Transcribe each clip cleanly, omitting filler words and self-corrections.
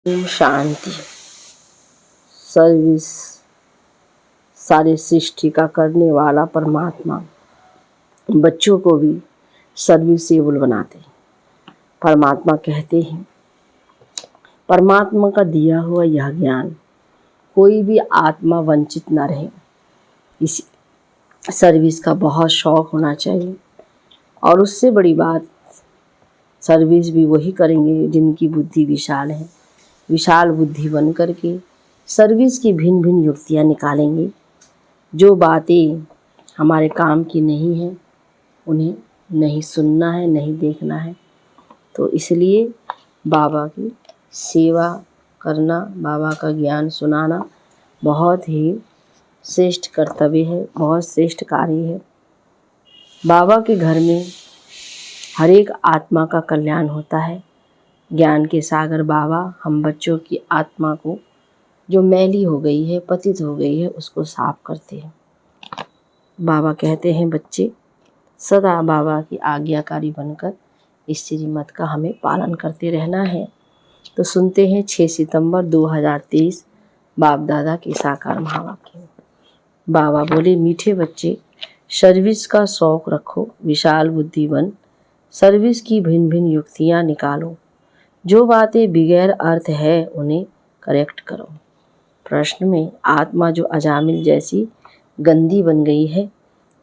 Om Shanti. Service सारी सृष्टि का करने वाला परमात्मा बच्चों को भी सर्विसेबल बनाते हैं। परमात्मा कहते हैं, परमात्मा का दिया हुआ यह ज्ञान कोई भी आत्मा वंचित न रहे। इस सर्विस का बहुत शौक होना चाहिए। और उससे बड़ी बात, सर्विस भी वही करेंगे जिनकी बुद्धि विशाल है। विशाल बुद्धि बन करके सर्विस की भिन्न भिन्न युक्तियाँ निकालेंगे। जो बातें हमारे काम की नहीं है उन्हें नहीं सुनना है, नहीं देखना है। तो इसलिए बाबा की सेवा करना, बाबा का ज्ञान सुनाना बहुत ही श्रेष्ठ कर्तव्य है, बहुत श्रेष्ठ कार्य है। बाबा के घर में हर एक आत्मा का कल्याण होता है। ज्ञान के सागर बाबा हम बच्चों की आत्मा को जो मैली हो गई है, पतित हो गई है, उसको साफ करते हैं। बाबा कहते हैं, बच्चे सदा बाबा की आज्ञाकारी बनकर इस श्रीमत का हमें पालन करते रहना है। तो सुनते हैं 6 सितंबर 2023 बाप दादा के साकार महावाक्य। बाबा बोले, मीठे बच्चे, सर्विस का शौक रखो, विशाल बुद्धि बन, सर्विस की भिन्न भिन्न युक्तियाँ निकालो। जो बातें बगैर अर्थ है उन्हें करेक्ट करो। प्रश्न में आत्मा जो अजामिल जैसी गंदी बन गई है,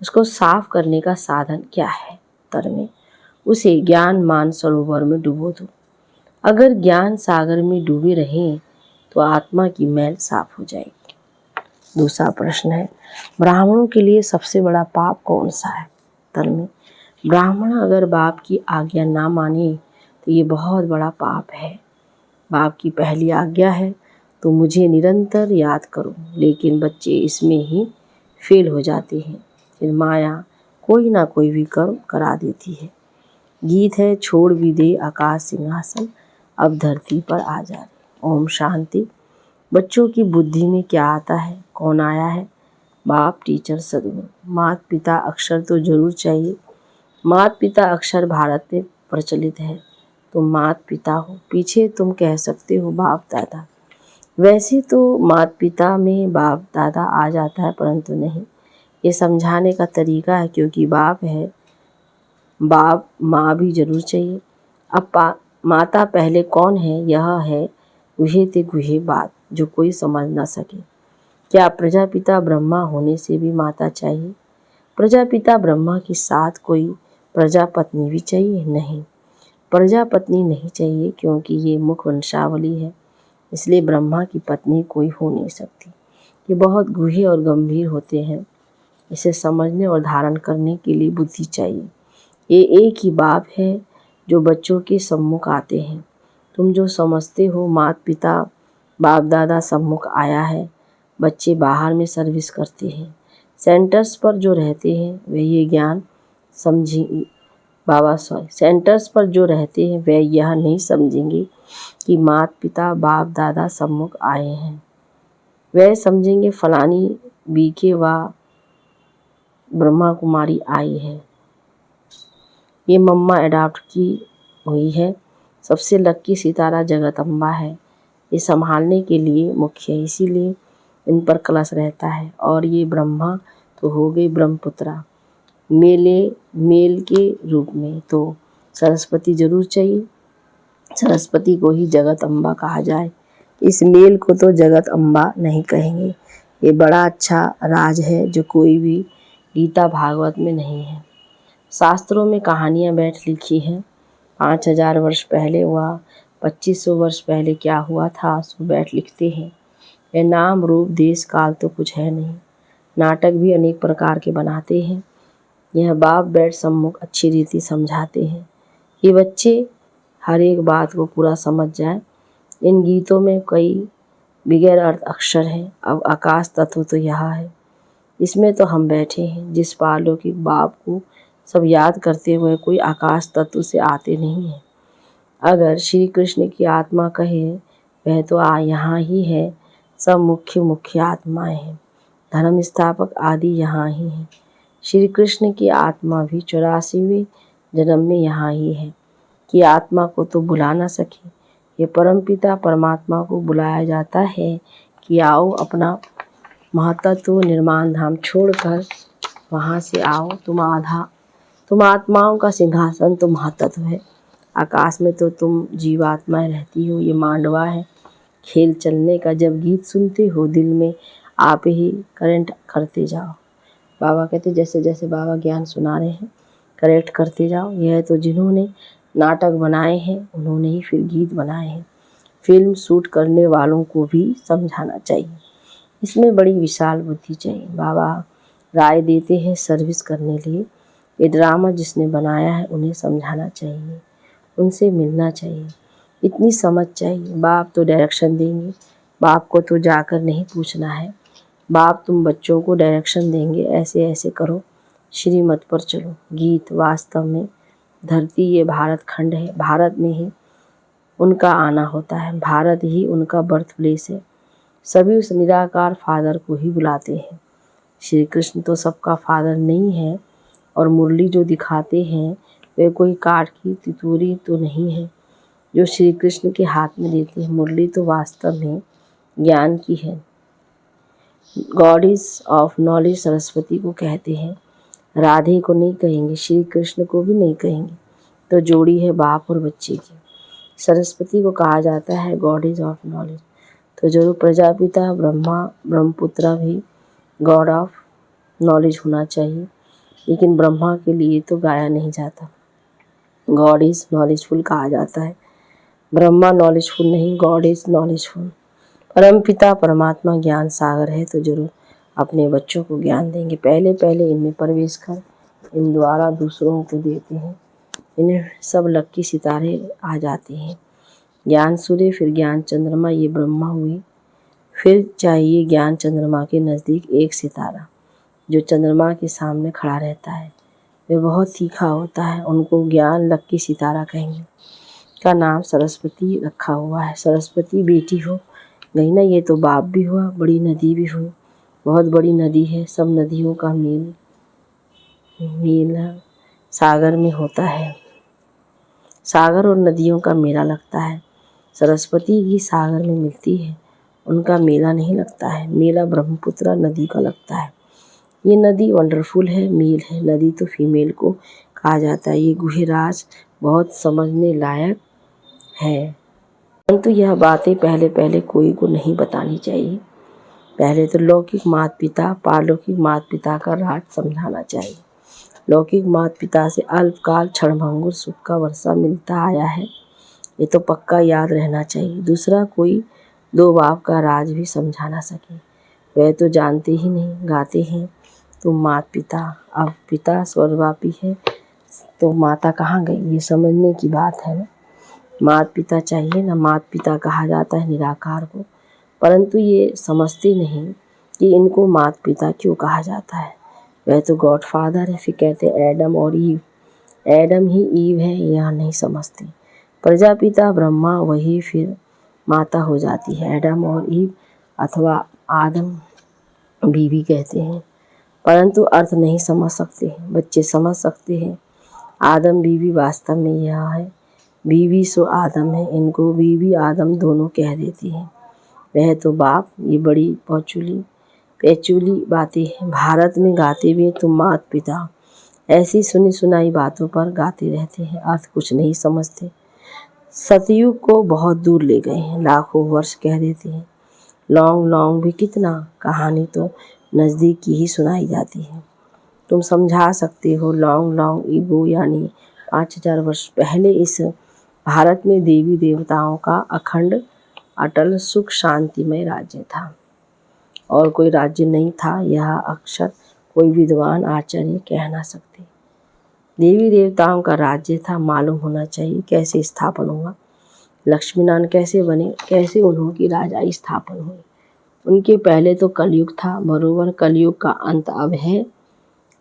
उसको साफ करने का साधन क्या है? उत्तर में उसे ज्ञान मान सरोवर में डुबो दो। अगर ज्ञान सागर में डूबे रहें तो आत्मा की मैल साफ हो जाएगी। दूसरा प्रश्न है, ब्राह्मणों के लिए सबसे बड़ा पाप कौन सा है? उत्तर में ब्राह्मण अगर बाप की आज्ञा ना माने तो ये बहुत बड़ा पाप है। बाप की पहली आज्ञा है तो मुझे निरंतर याद करो, लेकिन बच्चे इसमें ही फेल हो जाते हैं। फिर माया कोई ना कोई भी कर्म करा देती है। गीत है, छोड़ भी दे आकाश सिंहासन, अब धरती पर आ जा रे। ओम शांति। बच्चों की बुद्धि में क्या आता है? कौन आया है? बाप, टीचर, सदगुरु। माता पिता अक्षर तो जरूर चाहिए। माता पिता अक्षर भारत में प्रचलित है। तुम माता पिता हो, पीछे तुम कह सकते हो बाप दादा। वैसे तो माता पिता में बाप दादा आ जाता है, परंतु नहीं, ये समझाने का तरीका है। क्योंकि बाप है, बाप माँ भी जरूर चाहिए। अब माता पहले कौन है? यह है गुहे ते गुहे बात जो कोई समझ ना सके। क्या प्रजापिता ब्रह्मा होने से भी माता चाहिए? प्रजापिता ब्रह्मा के साथ कोई प्रजापत्नी भी चाहिए? नहीं, प्रजापत्नी नहीं चाहिए, क्योंकि ये मुख वंशावली है, इसलिए ब्रह्मा की पत्नी कोई हो नहीं सकती। ये बहुत गूढ़े और गंभीर होते हैं। इसे समझने और धारण करने के लिए बुद्धि चाहिए। ये एक ही बाप है जो बच्चों के सम्मुख आते हैं। तुम जो समझते हो माता पिता बाप दादा सम्मुख आया है, बच्चे बाहर में सर्विस करते हैं। सेंटर्स पर जो रहते हैं वे ये ज्ञान समझेंगे। सेंटर्स पर जो रहते हैं वे यह नहीं समझेंगे कि माता पिता बाप दादा सम्मुख आए हैं। वे समझेंगे फलानी बीके व ब्रह्मा कुमारी आई है, ये मम्मा अडॉप्ट की हुई है। सबसे लक्की सितारा जगत अम्बा है। ये संभालने के लिए मुख्य है, इसीलिए इन पर कलश रहता है। और ये ब्रह्मा तो हो गई ब्रह्मपुत्रा, मेल के रूप में, तो सरस्वती जरूर चाहिए। सरस्वती को ही जगत अम्बा कहा जाए, इस मेल को तो जगत अम्बा नहीं कहेंगे। ये बड़ा अच्छा राज है जो कोई भी गीता भागवत में नहीं है। शास्त्रों में कहानियाँ बैठ लिखी हैं। 5000 वर्ष पहले हुआ, 2500 वर्ष पहले क्या हुआ था सो बैठ लिखते हैं। ये नाम रूप देश काल तो कुछ है नहीं। नाटक भी अनेक प्रकार के बनाते हैं। यह बाप बैठ सम्मुख अच्छी रीति समझाते हैं। ये बच्चे हर एक बात को पूरा समझ जाएं। इन गीतों में कई बगैर अर्थ अक्षर हैं। अब आकाश तत्व तो यह है, इसमें तो हम बैठे हैं। जिस पारलौकिक बाप को सब याद करते हुए कोई आकाश तत्व से आते नहीं हैं। अगर श्री कृष्ण की आत्मा कहे वह तो यहाँ ही है। सब मुख्य आत्माएं हैं, धर्म स्थापक आदि यहाँ ही हैं। श्री कृष्ण की आत्मा भी 84वें जन्म में यहाँ ही है। कि आत्मा को तो बुला ना सके, ये परमपिता परमात्मा को बुलाया जाता है कि आओ, अपना महतत्व निर्माण धाम छोड़कर वहाँ से आओ। तुम आत्माओं का सिंहासन तो महतत्व है। आकाश में तो तुम जीवात्माएं रहती हो, ये मांडवा है खेल चलने का। जब गीत सुनते हो दिल में आप ही करेंट करते जाओ। बाबा कहते जैसे जैसे बाबा ज्ञान सुना रहे हैं करेक्ट करते जाओ। यह तो जिन्होंने नाटक बनाए हैं उन्होंने ही फिर गीत बनाए हैं। फिल्म शूट करने वालों को भी समझाना चाहिए, इसमें बड़ी विशाल बुद्धि चाहिए। बाबा राय देते हैं सर्विस करने लिए। ये ड्रामा जिसने बनाया है उन्हें समझाना चाहिए, उनसे मिलना चाहिए, इतनी समझ चाहिए। बाप तो डायरेक्शन देंगे, बाप को तो जाकर नहीं पूछना है। बाप तुम बच्चों को डायरेक्शन देंगे, ऐसे ऐसे करो, श्रीमत पर चलो। गीत वास्तव में धरती ये भारत खंड है, भारत में ही उनका आना होता है, भारत ही उनका बर्थ प्लेस है। सभी उस निराकार फादर को ही बुलाते हैं। श्री कृष्ण तो सबका फादर नहीं है, और मुरली जो दिखाते हैं वे कोई काठ की तितूरी तो नहीं है जो श्री कृष्ण के हाथ में देते हैं। मुरली तो वास्तव में ज्ञान की है। गॉडेस ऑफ नॉलेज सरस्वती को कहते हैं। राधे को नहीं कहेंगे, श्री कृष्ण को भी नहीं कहेंगे। तो जोड़ी है बाप और बच्चे की। सरस्वती को कहा जाता है गॉडेस ऑफ नॉलेज। तो जरूर प्रजापिता ब्रह्मा ब्रह्मपुत्रा भी गॉड ऑफ नॉलेज होना चाहिए, लेकिन ब्रह्मा के लिए तो गाया नहीं जाता। गॉड इज नॉलेजफुल कहा जाता है, ब्रह्मा नॉलेजफुल नहीं, गॉड इज नॉलेजफुल। परमपिता परमात्मा ज्ञान सागर है, तो जरूर अपने बच्चों को ज्ञान देंगे। पहले पहले इनमें प्रवेश कर इन द्वारा दूसरों को देते हैं। इन्हें सब लक्की सितारे आ जाते हैं। ज्ञान सूर्य, फिर ज्ञान चंद्रमा, ये ब्रह्मा हुई। फिर चाहिए ज्ञान चंद्रमा के नज़दीक एक सितारा जो चंद्रमा के सामने खड़ा रहता है। वे बहुत तीखा होता है, उनको ज्ञान लक्की सितारा कहेंगे। का नाम सरस्वती रखा हुआ है। सरस्वती बेटी हो गई ना, ये तो बाप भी हुआ, बड़ी नदी भी हुई। बहुत बड़ी नदी है, सब नदियों का मेल सागर में होता है। सागर और नदियों का मेला लगता है। सरस्वती की सागर में मिलती है, उनका मेला नहीं लगता है। मेला ब्रह्मपुत्र नदी का लगता है। ये नदी वंडरफुल है, मेल है। नदी तो फीमेल को कहा जाता है। ये गुहराज बहुत समझने लायक है, परंतु यह बातें पहले पहले कोई को नहीं बतानी चाहिए। पहले तो लौकिक माता पिता पारलौकिक माता पिता का राज समझाना चाहिए। लौकिक माता पिता से अल्पकाल क्षणभंगुर सुख का वर्षा मिलता आया है, ये तो पक्का याद रहना चाहिए। दूसरा कोई दो बाप का राज भी समझा ना सके, वह तो जानते ही नहीं। गाते हैं तुम माता पिता, अब पिता स्वर्गवापी है तो माता कहाँ गई, ये समझने की बात है ना। माता पिता चाहिए ना, माता पिता कहा जाता है निराकार को, परंतु ये समझते नहीं कि इनको माता पिता क्यों कहा जाता है। वह तो गॉड फादर है। फिर कहते हैं एडम और ईव, एडम ही ईव है, यह नहीं समझते। प्रजापिता ब्रह्मा वही फिर माता हो जाती है, एडम और ईव, अथवा आदम बीवी कहते हैं, परंतु अर्थ नहीं समझ सकते हैं। बच्चे समझ सकते हैं। आदम बीवी वास्तव में यह है, बीवी सो आदम है, इनको बीवी आदम दोनों कह देती हैं। वह तो बाप, ये बड़ी पेचूली बातें हैं। भारत में गाते हुए तुम माता पिता, ऐसी सुनी सुनाई बातों पर गाते रहते हैं, अर्थ कुछ नहीं समझते। सतयुग को बहुत दूर ले गए हैं, लाखों वर्ष कह देते हैं। लॉन्ग लॉन्ग भी कितना, कहानी तो नज़दीक की ही सुनाई जाती है। तुम समझा सकते हो लॉन्ग लॉन्ग ईगो, यानी 5000 वर्ष पहले इस भारत में देवी देवताओं का अखंड अटल सुख शांतिमय राज्य था, और कोई राज्य नहीं था। यह अक्षर कोई विद्वान आचार्य कह ना सकते। देवी देवताओं का राज्य था, मालूम होना चाहिए कैसे स्थापन हुआ, लक्ष्मीनारायण कैसे बने, कैसे उन्होंने राजाई स्थापन हुई। उनके पहले तो कलयुग था, बरोबर कलयुग का अंत अब है,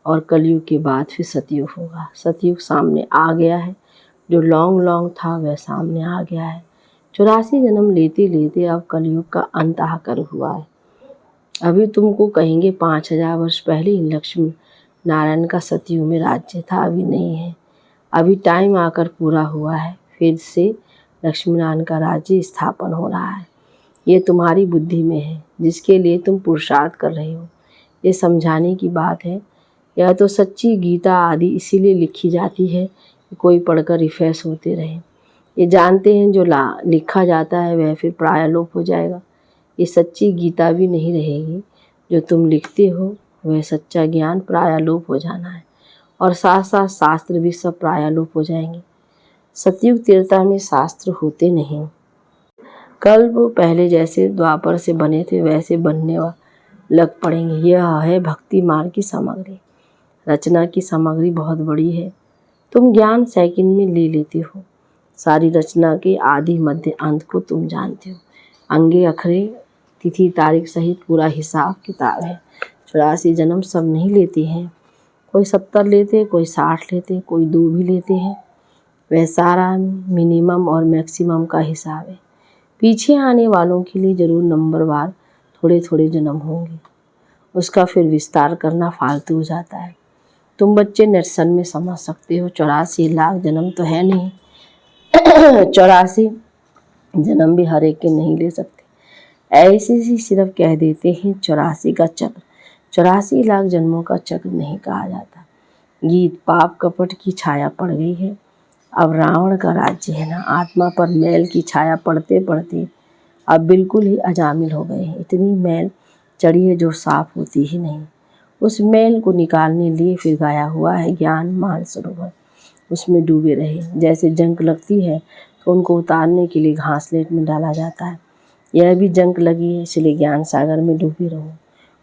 और कलयुग के बाद फिर सतयुग होगा। सतयुग सामने आ गया है, जो लॉन्ग लॉन्ग था वह सामने आ गया है। 84 जन्म लेते लेते अब कलयुग का अंत आकर हुआ है। अभी तुमको कहेंगे 5000 वर्ष पहले लक्ष्मी नारायण का सतयुग में राज्य था, अभी नहीं है। अभी टाइम आकर पूरा हुआ है, फिर से लक्ष्मीनारायण का राज्य स्थापन हो रहा है। ये तुम्हारी बुद्धि में है, जिसके लिए तुम पुरुषार्थ कर रहे हो। ये समझाने की बात है। यह तो सच्ची गीता आदि इसीलिए लिखी जाती है कि कोई पढ़कर रिफ्रेश होते रहे। ये जानते हैं जो लिखा जाता है वह फिर प्रायलोप हो जाएगा। ये सच्ची गीता भी नहीं रहेगी। जो तुम लिखते हो वह सच्चा ज्ञान प्रायलोप हो जाना है, और साथ साथ शास्त्र भी सब प्रायलोप हो जाएंगे। सतयुग त्रेता में शास्त्र होते नहीं। कल्प पहले जैसे द्वापर से बने थे वैसे बनने लग पड़ेंगे। यह है भक्ति मार्ग की सामग्री। रचना की सामग्री बहुत बड़ी है। तुम ज्ञान सेकंड में ले लेते हो। सारी रचना के आदि मध्य अंत को तुम जानते हो। अंगे अखरे तिथि तारीख सहित पूरा हिसाब किताब है। 84 जन्म सब नहीं लेते हैं। कोई 70 लेते, कोई 60 लेते, कोई 2 भी लेते हैं। वह सारा मिनिमम और मैक्सिमम का हिसाब है। पीछे आने वालों के लिए जरूर नंबरवार थोड़े थोड़े जन्म होंगे। उसका फिर विस्तार करना फालतू हो जाता है। तुम बच्चे निरसन में समझ सकते हो 84 लाख जन्म तो है नहीं। 84 जन्म भी हर एक के नहीं ले सकते। ऐसे ही सिर्फ कह देते हैं 84 का चक्र। 84 लाख जन्मों का चक्र नहीं कहा जाता। गीत पाप कपट की छाया पड़ गई है। अब रावण का राज्य है ना। आत्मा पर मैल की छाया पड़ते पड़ते अब बिल्कुल ही अजामिल हो गए हैं। इतनी मैल चढ़ी है जो साफ होती ही नहीं। उस मैल को निकालने लिए फिर गाया हुआ है ज्ञान मानसरोवर। उसमें डूबे रहे। जैसे जंक लगती है तो उनको उतारने के लिए घासलेट में डाला जाता है। यह भी जंक लगी है, इसलिए ज्ञान सागर में डूबे रहो।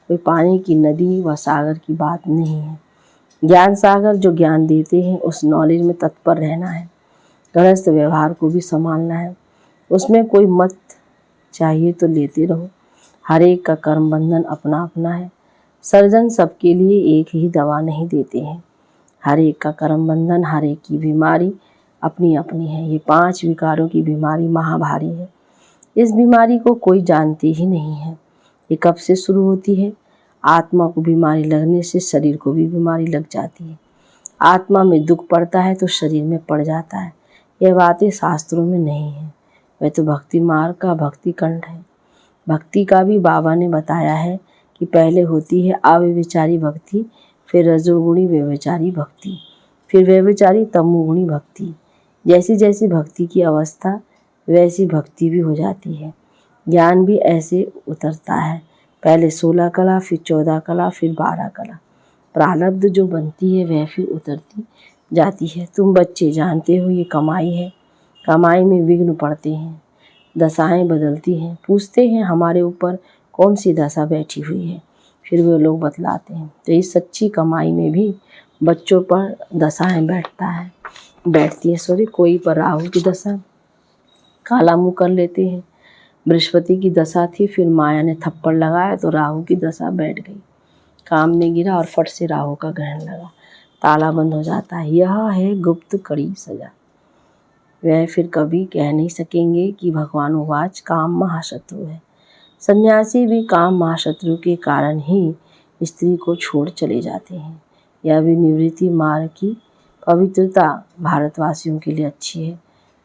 कोई पानी की नदी व सागर की बात नहीं है। ज्ञान सागर जो ज्ञान देते हैं उस नॉलेज में तत्पर रहना है। गृहस्थ व्यवहार को भी संभालना है। उसमें कोई मत चाहिए तो लेते रहो। हर एक का कर्म बंधन अपना अपना है। सर्जन सबके लिए एक ही दवा नहीं देते हैं। हर एक का कर्म बंधन, हर एक की बीमारी अपनी अपनी है। ये 5 विकारों की बीमारी महाभारी है। इस बीमारी को कोई जानते ही नहीं है। ये कब से शुरू होती है? आत्मा को बीमारी लगने से शरीर को भी बीमारी लग जाती है। आत्मा में दुख पड़ता है तो शरीर में पड़ जाता है। यह बातें शास्त्रों में नहीं है। वह तो भक्ति मार्ग का भक्ति कंठ है। भक्ति का भी बाबा ने बताया है कि पहले होती है अव्यभिचारी भक्ति, फिर रजोगुणी व्यभिचारी भक्ति, फिर व्यभिचारी तमोगुणी भक्ति। जैसी जैसी भक्ति की अवस्था वैसी भक्ति भी हो जाती है। ज्ञान भी ऐसे उतरता है। पहले 16 कला, फिर 14 कला, फिर 12 कला। प्रारब्ध जो बनती है वह फिर उतरती जाती है। तुम बच्चे जानते हो ये कमाई है। कमाई में विघ्न पड़ते हैं, दशाएं बदलती हैं। पूछते हैं हमारे ऊपर कौन सी दशा बैठी हुई है, फिर वे लोग बतलाते हैं। तो इस सच्ची कमाई में भी बच्चों पर दशाएं बैठती हैं। कोई पर राहु की दशा काला मुँह कर लेते हैं। बृहस्पति की दशा थी, फिर माया ने थप्पड़ लगाया तो राहु की दशा बैठ गई। काम में गिरा और फट से राहु का ग्रहण लगा, ताला बंद हो जाता है। यह है गुप्त कड़ी सजा। वह फिर कभी कह नहीं सकेंगे कि भगवान उवाच काम महाशत्रु है। सन्यासी भी काम महाशत्रु के कारण ही स्त्री को छोड़ चले जाते हैं। यह भी निवृत्ति मार्ग की पवित्रता भारतवासियों के लिए अच्छी है।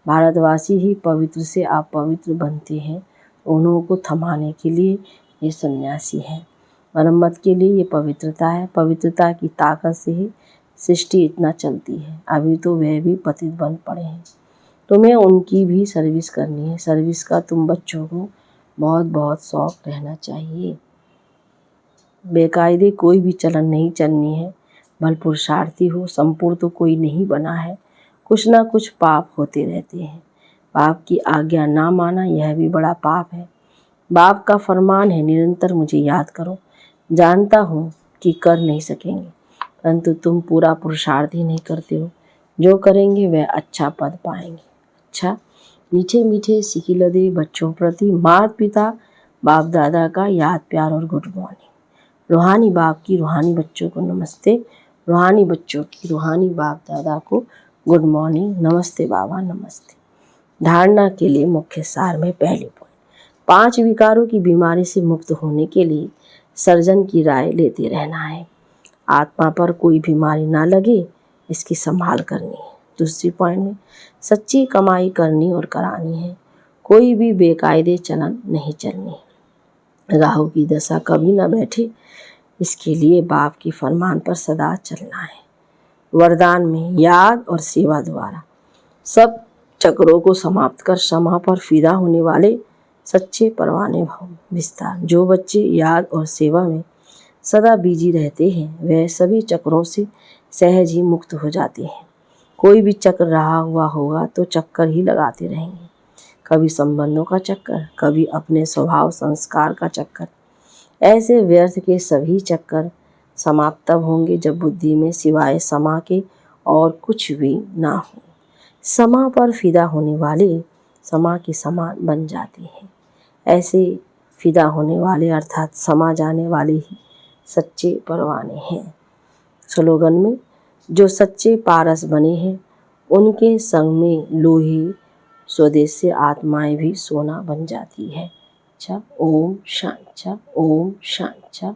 भारतवासी ही पवित्र से अपवित्र बनते हैं। उन्हों को थमाने के लिए ये सन्यासी हैं। मरम्मत के लिए ये पवित्रता है। पवित्रता की ताकत से ही सृष्टि इतना चलती है। अभी तो वह भी पतित बन पड़े हैं। तुम्हें उनकी भी सर्विस करनी है। सर्विस का तुम बच्चों को बहुत बहुत शौक रहना चाहिए। बेकायदे कोई भी चलन नहीं चलनी है। भल पुरुषार्थी हो, संपूर्ण तो कोई नहीं बना है। कुछ ना कुछ पाप होते रहते हैं। बाप की आज्ञा ना माना यह भी बड़ा पाप है। बाप का फरमान है निरंतर मुझे याद करो। जानता हूँ कि कर नहीं सकेंगे, परंतु तुम पूरा पुरुषार्थ ही नहीं करते हो। जो करेंगे वह अच्छा पद पाएंगे। अच्छा, मीठे मीठे सिकिलदे बच्चों प्रति माता पिता बाप दादा का याद प्यार और गुड मॉर्निंग। रूहानी बाप की रूहानी बच्चों को नमस्ते। रूहानी बच्चों की रूहानी बाप दादा को गुड मॉर्निंग। नमस्ते बाबा, नमस्ते। धारणा के लिए मुख्य सार में पहले पॉइंट, 5 विकारों की बीमारी से मुक्त होने के लिए सर्जन की राय लेते रहना है। आत्मा पर कोई बीमारी ना लगे इसकी संभाल करनी है। दूसरी पॉइंट में सच्ची कमाई करनी और करानी है, कोई भी बेकायदे चलन नहीं चलनी। राहु की दशा कभी न बैठे, इसके लिए बाप की फरमान पर सदा चलना है। वरदान में याद और सेवा द्वारा सब चक्रों को समाप्त कर समा पर फिदा होने वाले सच्चे परवाने भव। विस्तार, जो बच्चे याद और सेवा में सदा बिजी रहते हैं वह सभी चक्रों से सहज ही मुक्त हो जाते हैं। कोई भी चक्र रहा हुआ होगा तो चक्कर ही लगाते रहेंगे, कभी संबंधों का चक्कर, कभी अपने स्वभाव संस्कार का चक्कर। ऐसे व्यर्थ के सभी चक्कर समाप्त तब होंगे जब बुद्धि में सिवाय समा के और कुछ भी ना हो। समा पर फिदा होने वाले समा के समान बन जाते हैं। ऐसे फिदा होने वाले अर्थात समा जाने वाले ही सच्चे परवाने हैं। स्लोगन में जो सच्चे पारस बने हैं उनके संग में लोहे स्वदेश से आत्माएं भी सोना बन जाती है। अच्छा, ओम शांति। ओम शांति।